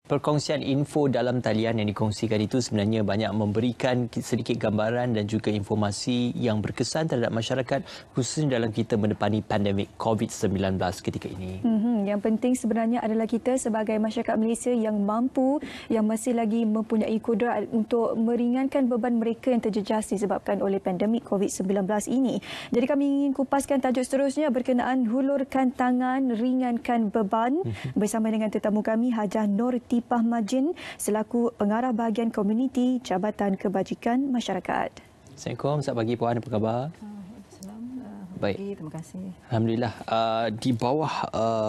Perkongsian info dalam talian yang dikongsikan itu sebenarnya banyak memberikan sedikit gambaran dan juga informasi yang berkesan terhadap masyarakat khususnya dalam kita menepani pandemik COVID-19 ketika ini. Yang penting sebenarnya adalah kita sebagai masyarakat Malaysia yang mampu, yang masih lagi mempunyai kudrat untuk meringankan beban mereka yang terjejas disebabkan oleh pandemik COVID-19 ini. Jadi kami ingin kupaskan tajuk seterusnya berkenaan hulurkan tangan, ringankan beban bersama dengan tetamu kami Hajah Nur Tipah Majin selaku pengarah bahagian komuniti Jabatan Kebajikan Masyarakat. Assalamualaikum, selamat pagi Puan, apa khabar? Baik, terima kasih. Alhamdulillah. Di bawah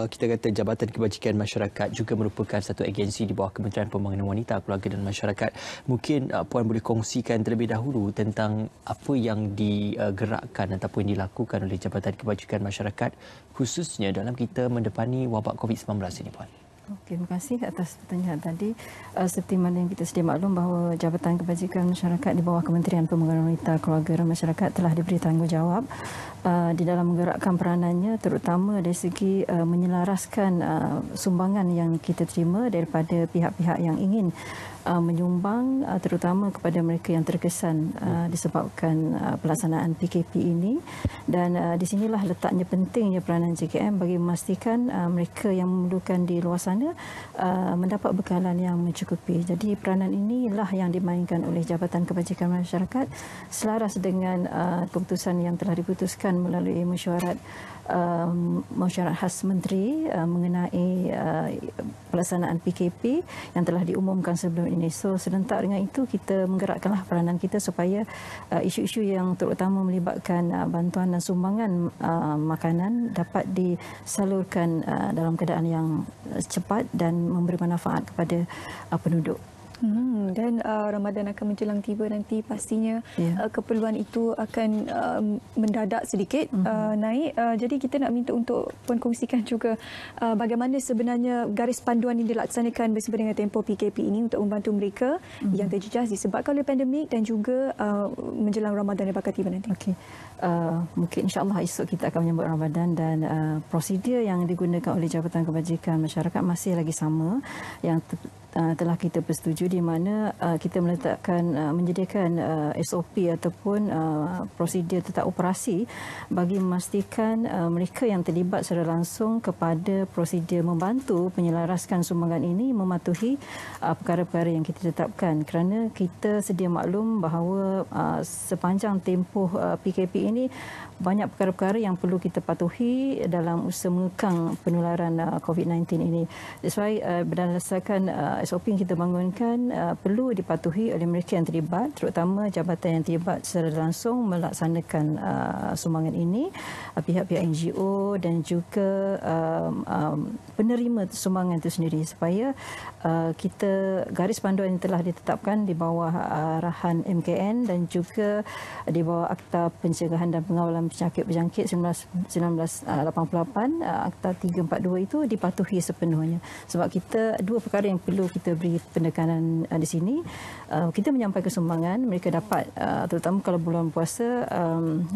kita kata Jabatan Kebajikan Masyarakat juga merupakan satu agensi di bawah Kementerian Pembangunan Wanita, Keluarga dan Masyarakat. Mungkin Puan boleh kongsikan terlebih dahulu tentang apa yang digerakkan ataupun dilakukan oleh Jabatan Kebajikan Masyarakat khususnya dalam kita mendepani wabak COVID-19 ini, Puan. Okey, terima kasih atas pertanyaan tadi. Seperti mana yang kita sedia maklum bahawa Jabatan Kebajikan Masyarakat di bawah Kementerian Pembangunan Wanita, Keluarga dan Masyarakat telah diberi tanggungjawab di dalam menggerakkan peranannya terutama dari segi menyelaraskan sumbangan yang kita terima daripada pihak-pihak yang ingin menyumbang terutama kepada mereka yang terkesan disebabkan pelaksanaan PKP ini, dan di sinilah letaknya pentingnya peranan JKM bagi memastikan mereka yang memerlukan di luar sana mendapat bekalan yang mencukupi. Jadi peranan inilah yang dimainkan oleh Jabatan Kebajikan Masyarakat selaras dengan keputusan yang telah diputuskan melalui mesyuarat khas menteri mengenai pelaksanaan PKP yang telah diumumkan sebelum ini. So serentak dengan itu kita menggerakkanlah peranan kita supaya isu-isu yang terutama melibatkan bantuan dan sumbangan makanan dapat disalurkan dalam keadaan yang cepat dan memberi manfaat kepada penduduk. Dan Ramadan akan menjelang tiba nanti, pastinya keperluan itu akan mendadak sedikit naik. Jadi kita nak minta untuk Puan kongsikan juga bagaimana sebenarnya garis panduan yang dilaksanakan bersama dengan tempoh PKP ini untuk membantu mereka yang terjejas disebabkan oleh pandemik dan juga menjelang Ramadan yang bakal tiba nanti. Okey. Mungkin insya-Allah esok kita akan menyambut Ramadan dan prosedur yang digunakan oleh Jabatan Kebajikan Masyarakat masih lagi sama yang telah kita persetujui, di mana kita menyediakan SOP ataupun prosedur tetap operasi bagi memastikan mereka yang terlibat secara langsung kepada prosedur membantu penyelaraskan sumbangan ini mematuhi perkara-perkara yang kita tetapkan, kerana kita sedia maklum bahawa sepanjang tempoh PKP ini banyak perkara-perkara yang perlu kita patuhi dalam usaha mengekang penularan COVID-19 ini. That's why berdasarkan SOP yang kita bangunkan perlu dipatuhi oleh mereka yang terlibat, terutama jabatan yang terlibat secara langsung melaksanakan sumbangan ini, pihak-pihak NGO dan juga penerima sumbangan itu sendiri, supaya kita garis panduan yang telah ditetapkan di bawah arahan MKN dan juga di bawah Akta Pencegahan dan Pengawalan Penyakit Berjangkit 1988, Akta 342 itu dipatuhi sepenuhnya. Sebab kita dua perkara yang perlu kita beri penekanan di sini. Kita menyampaikan sumbangan, mereka dapat terutama kalau bulan puasa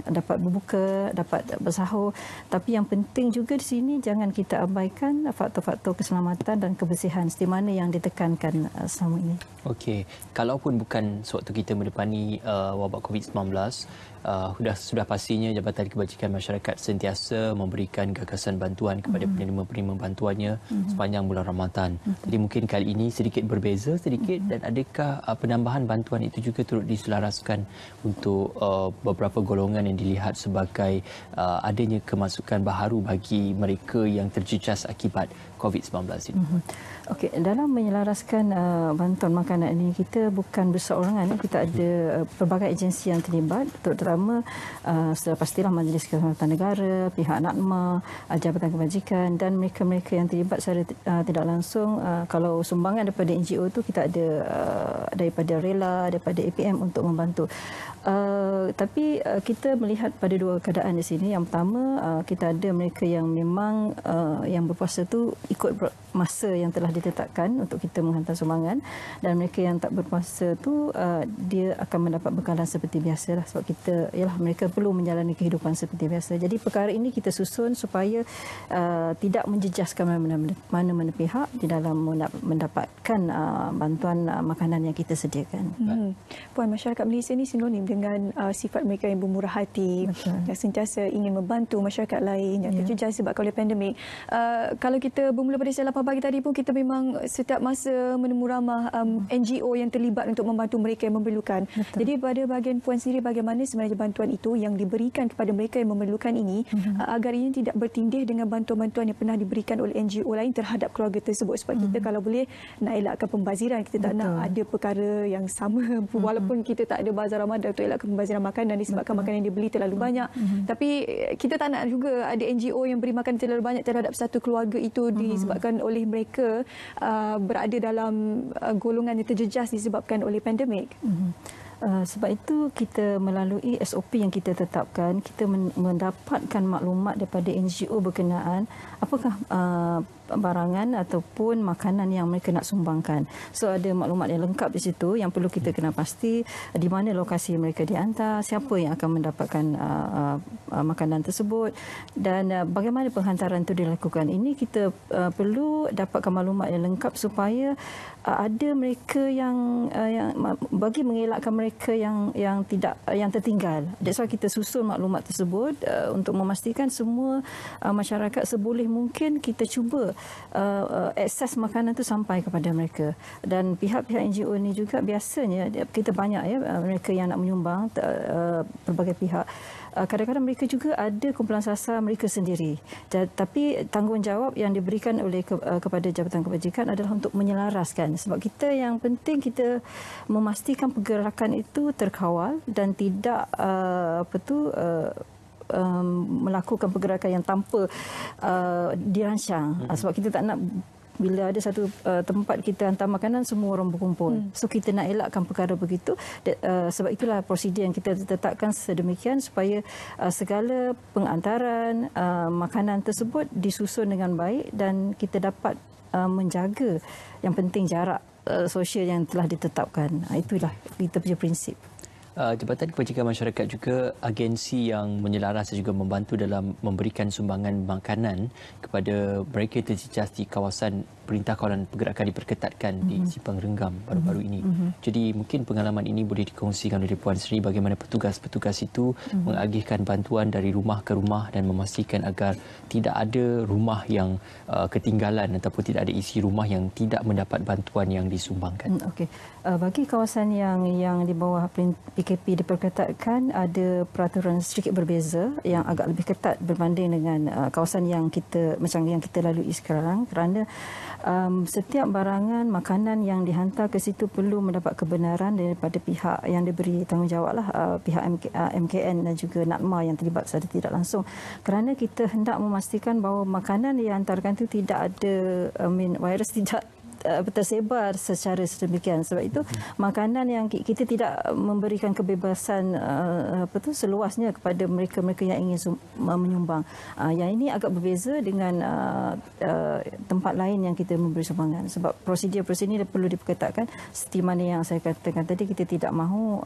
dapat berbuka, dapat bersahur, tapi yang penting juga di sini jangan kita abaikan faktor-faktor keselamatan dan kebersihan seperti mana yang ditekankan selama ini. Okey, kalaupun bukan sewaktu kita menepani wabak COVID-19, sudah pastinya Jabatan Kebajikan Masyarakat sentiasa memberikan gagasan bantuan kepada penerima-penerima bantuannya sepanjang bulan Ramadan. Jadi mungkin kali ini sedikit berbeza dan adakah penambahan bantuan itu juga turut diselaraskan untuk beberapa golongan yang dilihat sebagai adanya kemasukan baharu bagi mereka yang terjejas akibat COVID-19 ini? Okey, dalam menyelaraskan bantuan makanan ini kita bukan berseorangan, kita ada pelbagai agensi yang terlibat, terutama sudah pastilah Majlis Keselamatan Negara, pihak NADMA, Jabatan Kebajikan dan mereka-mereka yang terlibat secara tidak langsung. Kalau sumbangan daripada NGO itu kita ada daripada Rela, daripada APM untuk membantu. Tapi kita melihat pada dua keadaan di sini. Yang pertama, kita ada mereka yang memang yang berpuasa itu ikut masa yang telah ditetapkan untuk kita menghantar sumbangan, dan mereka yang tak berpuasa tu dia akan mendapat bekalan seperti biasa lah, sebab kita mereka perlu menjalani kehidupan seperti biasa. Jadi perkara ini kita susun supaya tidak menjejaskan mana-mana pihak di dalam mendapatkan bantuan makanan yang kita sediakan. Puan, masyarakat Malaysia ni sinonim dengan sifat mereka yang bermurah hati, yang sentiasa ingin membantu masyarakat lain yang terjejas sebab oleh pandemik. Kalau kita bermula pada siang 8 pagi tadi pun, kita memang setiap masa menemu ramah NGO yang terlibat untuk membantu mereka yang memerlukan. Betul. Jadi pada bahagian Puan sendiri, bagaimana sebenarnya bantuan itu yang diberikan kepada mereka yang memerlukan ini agar ini tidak bertindih dengan bantuan-bantuan yang pernah diberikan oleh NGO lain terhadap keluarga tersebut. Sebab kita kalau boleh nak elakkan pembaziran, kita tak nak ada perkara yang sama walaupun kita tak ada bazar Ramadan untuk elakkan pembaziran makanan disebabkan makanan yang dibeli terlalu banyak. Tapi kita tak nak juga ada NGO yang beri makan terlalu banyak terhadap satu keluarga itu disebabkan oleh mereka berada dalam golongan yang terjejas disebabkan oleh pandemik. Sebab itu kita melalui SOP yang kita tetapkan, kita mendapatkan maklumat daripada NGO berkenaan apakah barangan ataupun makanan yang mereka nak sumbangkan. So ada maklumat yang lengkap di situ yang perlu kita kena pasti di mana lokasi mereka dihantar, siapa yang akan mendapatkan makanan tersebut dan bagaimana penghantaran itu dilakukan. Ini kita perlu dapatkan maklumat yang lengkap supaya ada mereka yang bagi mengelakkan mereka yang tertinggal. That's why kita susun maklumat tersebut untuk memastikan semua masyarakat seboleh mungkin kita cuba akses makanan itu sampai kepada mereka. Dan pihak-pihak NGO ini juga biasanya kita banyak mereka yang nak menyumbang pelbagai pihak. Kadang-kadang mereka juga ada kumpulan sasar mereka sendiri. Tapi tanggungjawab yang diberikan oleh kepada Jabatan Kebajikan adalah untuk menyelaraskan. Sebab kita yang penting kita memastikan pergerakan itu terkawal dan tidak melakukan pergerakan yang tanpa dirancang. Sebab kita tak nak bila ada satu tempat kita hantar makanan, semua orang berkumpul. So kita nak elakkan perkara begitu. Sebab itulah prosedur yang kita tetapkan sedemikian supaya segala pengantaran makanan tersebut disusun dengan baik dan kita dapat menjaga yang penting jarak sosial yang telah ditetapkan. Itulah kita punya prinsip. Jabatan Kebajikan Masyarakat juga agensi yang menyelaras dan juga membantu dalam memberikan sumbangan makanan kepada mereka yang terjejas di kawasan Perintah Kawalan Pergerakan diperketatkan di Simpang Renggam baru-baru ini. Jadi mungkin pengalaman ini boleh dikongsikan oleh Puan sendiri bagaimana petugas-petugas itu mengagihkan bantuan dari rumah ke rumah dan memastikan agar tidak ada rumah yang ketinggalan ataupun tidak ada isi rumah yang tidak mendapat bantuan yang disumbangkan. Okey. Bagi kawasan yang di bawah PKP diperketatkan, ada peraturan sedikit berbeza yang agak lebih ketat berbanding dengan kawasan yang kita lalui sekarang, kerana setiap barangan makanan yang dihantar ke situ perlu mendapat kebenaran daripada pihak yang diberi tanggungjawab lah, pihak MKN dan juga NATMA yang terlibat secara tidak langsung, kerana kita hendak memastikan bahawa makanan yang dihantarkan itu tidak ada virus tidak tersebar secara sedemikian. Sebab itu makanan yang kita tidak memberikan kebebasan seluasnya kepada mereka-mereka yang ingin menyumbang. Yang ini agak berbeza dengan tempat lain yang kita memberi sumbangan. Sebab prosedur-prosedur ini perlu diperketatkan. Seperti mana yang saya katakan tadi, kita tidak mahu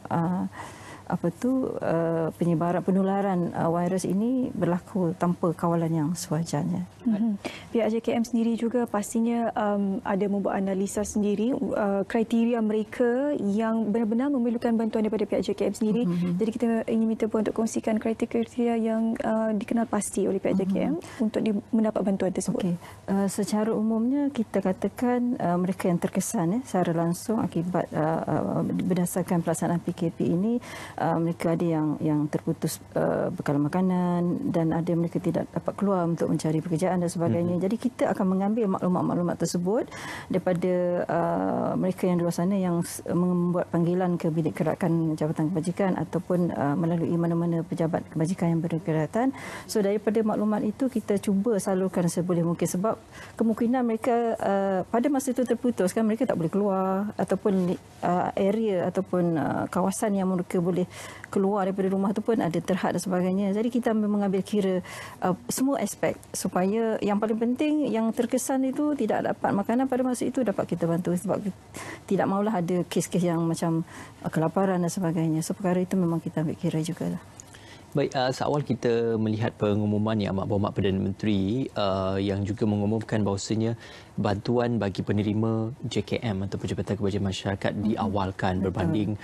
penularan virus ini berlaku tanpa kawalan yang sewajarnya. Pihak JKM sendiri juga pastinya ada membuat analisa sendiri kriteria mereka yang benar-benar memerlukan bantuan daripada pihak JKM sendiri. Jadi kita ingin minta Puan untuk kongsikan kriteria yang dikenal pasti oleh pihak JKM untuk mendapat bantuan tersebut. Okay. Secara umumnya kita katakan mereka yang terkesan secara langsung akibat berdasarkan pelaksanaan PKP ini, mereka ada yang terputus bekalan makanan dan ada mereka tidak dapat keluar untuk mencari pekerjaan dan sebagainya. Jadi kita akan mengambil maklumat-maklumat tersebut daripada mereka yang di luar sana yang membuat panggilan ke bilik kerakan Jabatan Kebajikan ataupun melalui mana-mana pejabat kebajikan yang berkaitan. So daripada maklumat itu kita cuba salurkan seboleh mungkin, sebab kemungkinan mereka pada masa itu terputus kan, mereka tak boleh keluar ataupun area ataupun kawasan yang mereka boleh keluar daripada rumah tu pun ada terhad dan sebagainya. Jadi kita mengambil kira semua aspek supaya yang paling penting yang terkesan itu tidak dapat makanan pada masa itu dapat kita bantu, sebab tidak maulah ada kes-kes yang macam kelaparan dan sebagainya. So perkara itu memang kita ambil kira jugalah. Baik, seawal kita melihat pengumuman yang amat berhormat Perdana Menteri yang juga mengumumkan bahawasanya bantuan bagi penerima JKM ataupun Jabatan Kebajikan Masyarakat diawalkan berbanding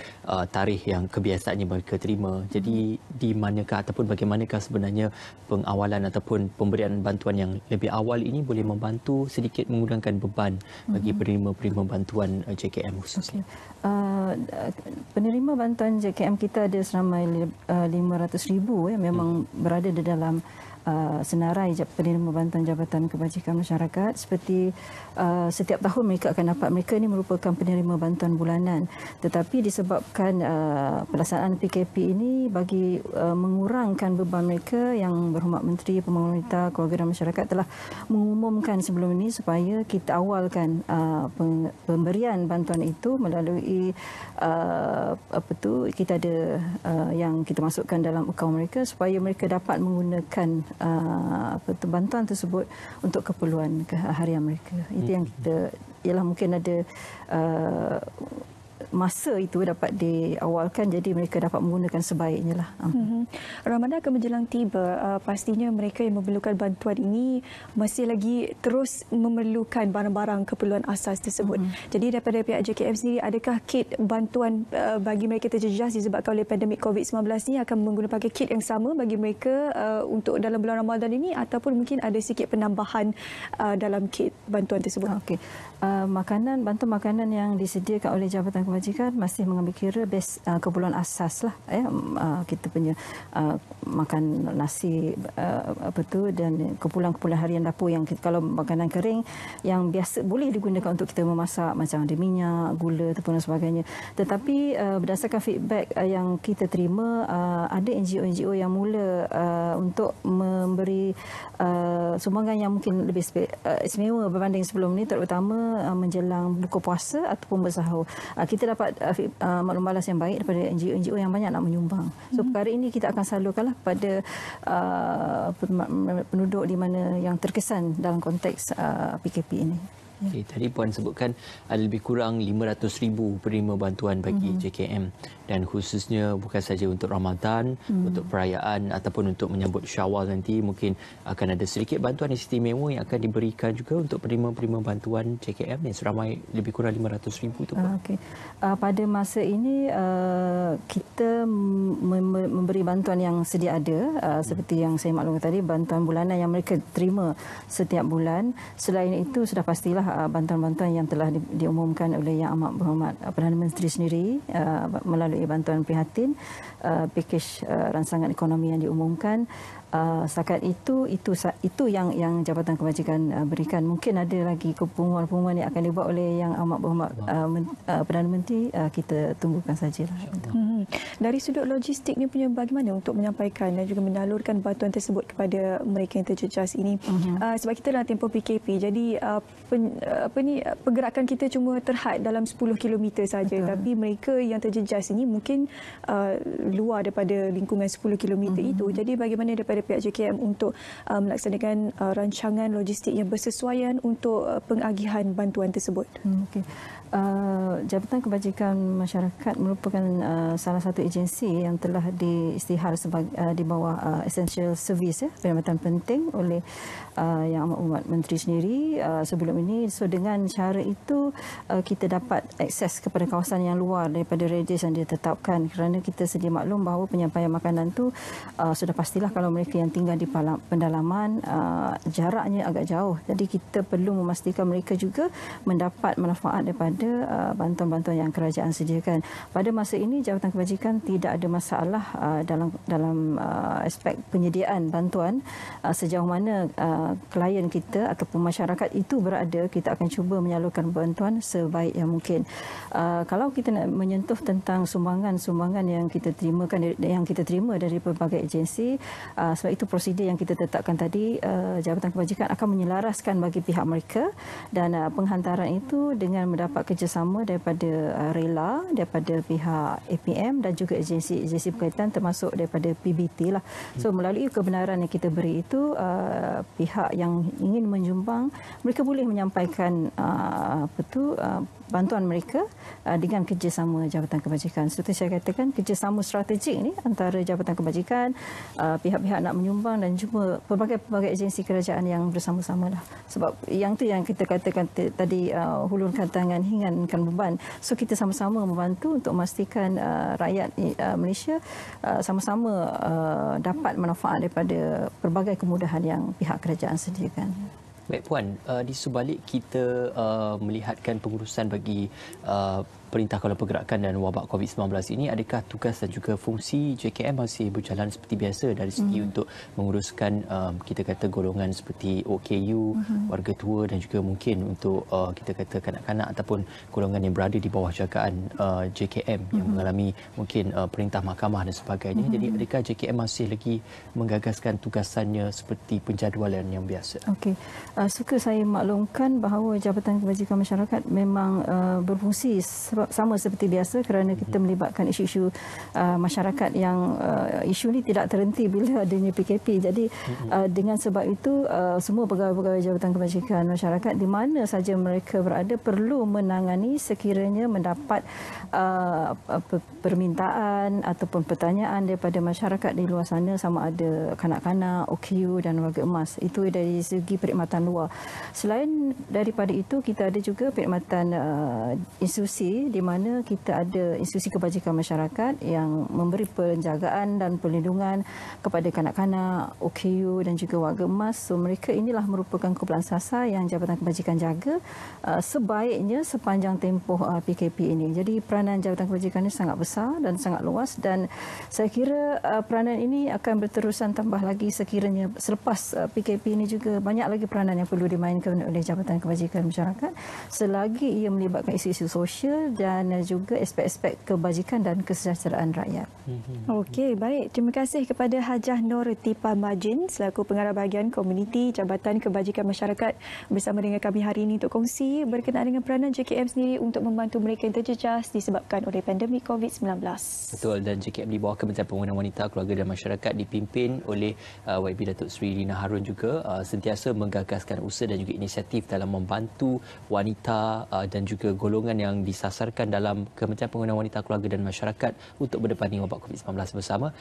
tarikh yang kebiasaannya mereka terima. Jadi di manakah ataupun bagaimanakah sebenarnya pengawalan ataupun pemberian bantuan yang lebih awal ini boleh membantu sedikit mengurangkan beban bagi penerima-penerima bantuan JKM khususnya? Penerima bantuan JKM kita ada seramai 500,000 yang memang berada di dalam senarai penerima bantuan Jabatan Kebajikan Masyarakat. Seperti setiap tahun mereka akan dapat, mereka ini merupakan penerima bantuan bulanan, tetapi disebabkan pelaksanaan PKP ini bagi mengurangkan beban mereka, yang Berhormat Menteri Pembangunan Wanita, Keluarga dan Masyarakat telah mengumumkan sebelum ini supaya kita awalkan pemberian bantuan itu melalui kita ada yang kita masukkan dalam akaun mereka supaya mereka dapat menggunakan bantuan tersebut untuk keperluan harian mereka. Itu yang kita, ialah mungkin ada masa itu dapat diawalkan, jadi mereka dapat menggunakan sebaiknya lah. Ramadan akan menjelang tiba, pastinya mereka yang memerlukan bantuan ini masih lagi terus memerlukan barang-barang keperluan asas tersebut. Jadi daripada pihak JKM sendiri, adakah kit bantuan bagi mereka terjejas disebabkan oleh pandemik COVID-19 ini akan menggunakan kit yang sama bagi mereka untuk dalam bulan Ramadan ini, ataupun mungkin ada sikit penambahan dalam kit bantuan tersebut? Okey. Bantuan makanan yang disediakan oleh Jabatan Kebajikan masih mengambil kira base keperluan asas lah. Kita punya makan nasi dan keperluan harian dapur yang kalau makanan kering yang biasa boleh digunakan untuk kita memasak, macam ada minyak, gula ataupun sebagainya. Tetapi berdasarkan feedback yang kita terima, ada NGO-NGO yang mula untuk memberi sumbangan yang mungkin lebih istimewa berbanding sebelum ini, terutama menjelang buka puasa ataupun bersahur. Kita dapat maklum balas yang baik daripada NGO-NGO yang banyak nak menyumbang. So perkara ini kita akan salurkanlah kepada penduduk di mana yang terkesan dalam konteks PKP ini. Okay, tadi Puan sebutkan ada lebih kurang 500,000 penerima bantuan bagi JKM, dan khususnya bukan saja untuk Ramadan, untuk perayaan ataupun untuk menyambut Syawal nanti, mungkin akan ada sedikit bantuan istimewa yang akan diberikan juga untuk penerima-penerima bantuan JKM yang seramai lebih kurang 500,000 itu. Okay. Pada masa ini kita memberi bantuan yang sedia ada, seperti yang saya maklumkan tadi, bantuan bulanan yang mereka terima setiap bulan. Selain itu sudah pastilah bantuan-bantuan yang telah diumumkan oleh Yang Amat Berhormat Perdana Menteri sendiri melalui bantuan prihatin, pakej rancangan ekonomi yang diumumkan. Setakat itu yang Jabatan Kebajikan berikan. Mungkin ada lagi pengumuman-pengumuman yang akan dibuat oleh Yang Amat Berhormat Perdana Menteri, kita tunggukan sajalah. Dari sudut logistik ni punya bagaimana untuk menyampaikan dan juga menyalurkan bantuan tersebut kepada mereka yang terjejas ini? Sebab kita dalam tempoh PKP, jadi pergerakan kita cuma terhad dalam 10 km saja, tapi mereka yang terjejas ini mungkin luar daripada lingkungan 10 km itu. Jadi bagaimana daripada pihak JKM untuk melaksanakan rancangan logistik yang bersesuaian untuk pengagihan bantuan tersebut? Okay. Jabatan Kebajikan Masyarakat merupakan salah satu agensi yang telah diisytihar sebagai di bawah essential service, perkhidmatan penting oleh Yang Amat Berhormat Menteri sendiri sebelum ini. So dengan cara itu kita dapat akses kepada kawasan yang luar daripada radius yang ditetapkan, kerana kita sedia maklum bahawa penyampaian makanan tu sudah pastilah kalau mereka yang tinggal di pendalaman jaraknya agak jauh. Jadi kita perlu memastikan mereka juga mendapat manfaat daripada bantuan-bantuan yang kerajaan sediakan. Pada masa ini Jabatan Kebajikan tidak ada masalah dalam aspek penyediaan bantuan. Sejauh mana klien kita ataupun masyarakat itu berada, kita akan cuba menyalurkan bantuan sebaik yang mungkin. Kalau kita nak menyentuh tentang sumbangan yang kita terima dari pelbagai agensi, sebab itu prosedur yang kita tetapkan tadi, Jabatan Kebajikan akan menyelaraskan bagi pihak mereka, dan penghantaran itu dengan mendapat kerjasama daripada RELA, daripada pihak APM JKM dan juga agensi-agensi berkaitan termasuk daripada PBT lah. So melalui kebenaran yang kita beri itu, pihak yang ingin menyumbang mereka boleh menyampaikan bantuan mereka dengan kerjasama Jabatan Kebajikan. Seperti saya katakan, kerjasama strategik ni antara Jabatan Kebajikan, pihak-pihak nak menyumbang dan juga pelbagai agensi kerajaan yang bersama-sama lah. Sebab yang tu yang kita katakan tadi, hulurkan tangan, ringankan beban. So kita sama-sama membantu untuk memastikan rakyat Malaysia sama-sama dapat manfaat daripada pelbagai kemudahan yang pihak kerajaan sediakan. Baik Puan, di sebalik kita melihatkan pengurusan bagi Perintah Kawal Pergerakan dan Wabak COVID-19 ini, adakah tugas dan juga fungsi JKM masih berjalan seperti biasa dari segi untuk menguruskan kita kata golongan seperti OKU, warga tua dan juga mungkin untuk kita kata kanak-kanak ataupun golongan yang berada di bawah jagaan JKM yang mengalami mungkin perintah mahkamah dan sebagainya. Jadi adakah JKM masih lagi menggagaskan tugasannya seperti penjadualan yang biasa? Okey. Suka saya maklumkan bahawa Jabatan Kebajikan Masyarakat memang berfungsi sama seperti biasa kerana kita melibatkan isu-isu masyarakat yang isu ini tidak terhenti bila adanya PKP. Jadi dengan sebab itu semua pegawai-pegawai Jabatan Kebajikan Masyarakat di mana saja mereka berada perlu menangani sekiranya mendapat permintaan ataupun pertanyaan daripada masyarakat di luar sana, sama ada kanak-kanak, OKU dan warga emas. Itu dari segi perkhidmatan luar. Selain daripada itu, kita ada juga perkhidmatan institusi di mana kita ada institusi kebajikan masyarakat yang memberi penjagaan dan perlindungan kepada kanak-kanak, OKU dan juga warga emas. So mereka inilah merupakan kumpulan sasar yang Jabatan Kebajikan jaga sebaiknya sepanjang tempoh PKP ini. Jadi peranan Jabatan Kebajikan ini sangat besar dan sangat luas, dan saya kira peranan ini akan berterusan tambah lagi sekiranya selepas PKP ini juga banyak lagi peranan yang perlu dimainkan oleh Jabatan Kebajikan Masyarakat selagi ia melibatkan isu-isu sosial dan juga aspek-aspek kebajikan dan kesejahteraan rakyat. Okey, baik. Terima kasih kepada Hajah Nur Tipa Majin selaku pengarah bahagian komuniti Jabatan Kebajikan Masyarakat bersama dengan kami hari ini untuk kongsi berkenaan dengan peranan JKM sendiri untuk membantu mereka yang terjejas disebabkan oleh pandemik COVID-19. Betul, dan JKM di bawah Kementerian Pembangunan Wanita, Keluarga dan Masyarakat dipimpin oleh YB Datuk Seri Lina Harun juga sentiasa menggagaskan usaha dan juga inisiatif dalam membantu wanita dan juga golongan yang disasarkan dalam Kementerian Pembangunan Wanita, Keluarga dan Masyarakat untuk berdepani wabak COVID-19 bersama.